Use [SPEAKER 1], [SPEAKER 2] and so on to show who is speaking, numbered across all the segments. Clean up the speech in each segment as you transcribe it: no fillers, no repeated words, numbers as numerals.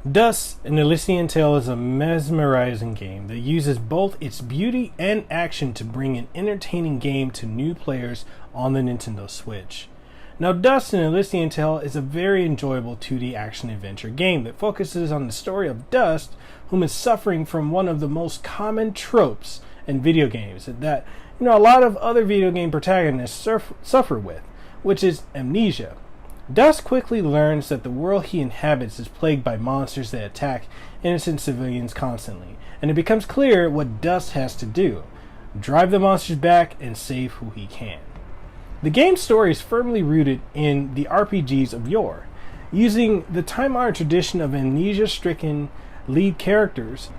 [SPEAKER 1] Thus, an Elysian Tail is a mesmerizing game that uses both its beauty and action to bring an entertaining game to new players on the Nintendo Switch. Now, Dust in Elysian Tail is a very enjoyable 2D action-adventure game that focuses on the story of Dust, whom is suffering from one of the most common tropes in video games that a lot of other video game protagonists suffer with, which is amnesia. Dust quickly learns that the world he inhabits is plagued by monsters that attack innocent civilians constantly, and it becomes clear what Dust has to do: drive the monsters back and save who he can. The game's story is firmly rooted in the RPGs of yore, using the time-honored tradition of amnesia-stricken lead characters,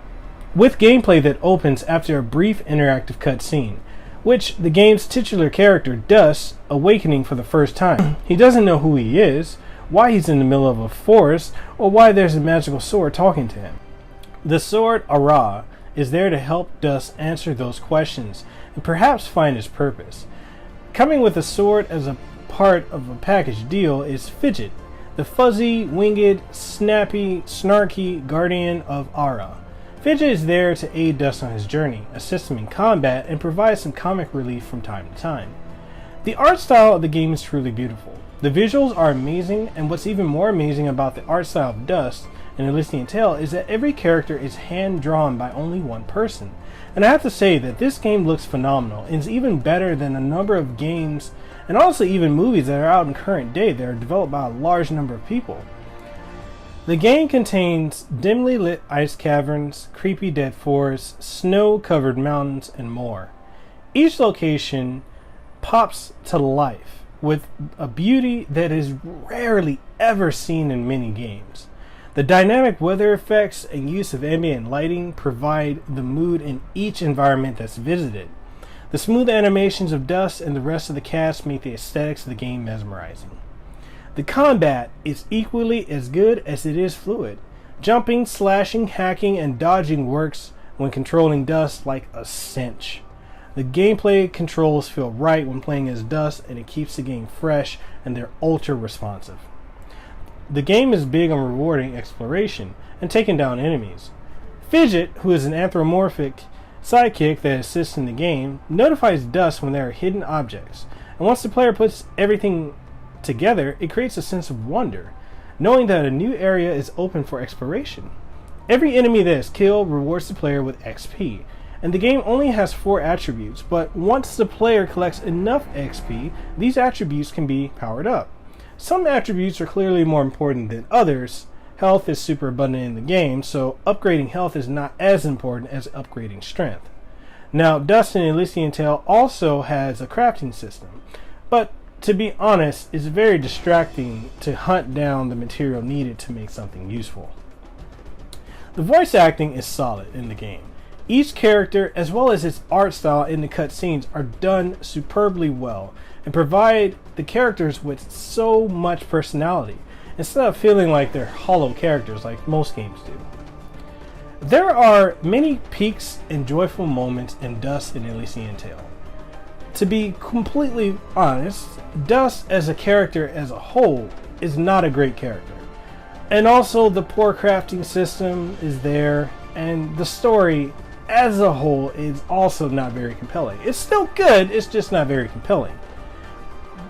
[SPEAKER 1] with gameplay that opens after a brief interactive cutscene, which the game's titular character, Dust, awakening for the first time. He doesn't know who he is, why he's in the middle of a forest, or why there's a magical sword talking to him. The sword, Ara, is there to help Dust answer those questions and perhaps find his purpose. Coming with a sword as a part of a package deal is Fidget, the fuzzy, winged, snappy, snarky guardian of Ara. Fidget is there to aid Dust on his journey, assist him in combat, and provide some comic relief from time to time. The art style of the game is truly beautiful. The visuals are amazing, and what's even more amazing about the art style of Dust in Elysian Tail is that every character is hand-drawn by only one person. And I have to say that this game looks phenomenal, and is even better than a number of games, and also even movies that are out in current day that are developed by a large number of people. The game contains dimly lit ice caverns, creepy dead forests, snow-covered mountains, and more. Each location pops to life with a beauty that is rarely ever seen in many games. The dynamic weather effects and use of ambient lighting provide the mood in each environment that's visited. The smooth animations of Dust and the rest of the cast make the aesthetics of the game mesmerizing. The combat is equally as good as it is fluid. Jumping, slashing, hacking, and dodging works when controlling Dust like a cinch. The gameplay controls feel right when playing as Dust, and it keeps the game fresh, and they're ultra responsive. The game is big on rewarding exploration and taking down enemies. Fidget, who is an anthropomorphic sidekick that assists in the game, notifies Dust when there are hidden objects, and once the player puts everything together, it creates a sense of wonder, knowing that a new area is open for exploration. Every enemy that is killed rewards the player with XP, and the game only has 4 attributes, but once the player collects enough XP, these attributes can be powered up. Some attributes are clearly more important than others. Health is super abundant in the game, so upgrading health is not as important as upgrading strength. Now, Dust in Elysian Tail also has a crafting system, but to be honest, it's very distracting to hunt down the material needed to make something useful. The voice acting is solid in the game. Each character, as well as its art style in the cutscenes, are done superbly well and provide the characters with so much personality, instead of feeling like they're hollow characters like most games do. There are many peaks and joyful moments in Dust in Elysian Tail. To be completely honest, Dust as a character as a whole is not a great character. And also the poor crafting system is there, and the story as a whole is also not very compelling. It's still good, it's just not very compelling.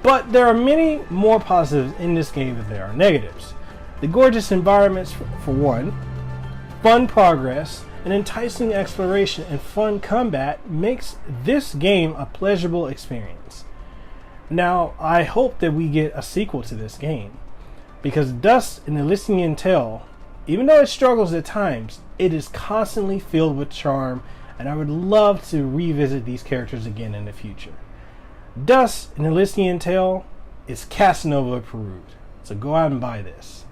[SPEAKER 1] But there are many more positives in this game than there are negatives. The gorgeous environments for one, fun progress, and enticing exploration and fun combat makes this game a pleasurable experience. Now, I hope that we get a sequel to this game, because Dust in Elysian Tail, even though it struggles at times, it is constantly filled with charm, and I would love to revisit these characters again in the future. Dust in Elysian Tail is Casanova approved, so go out and buy this.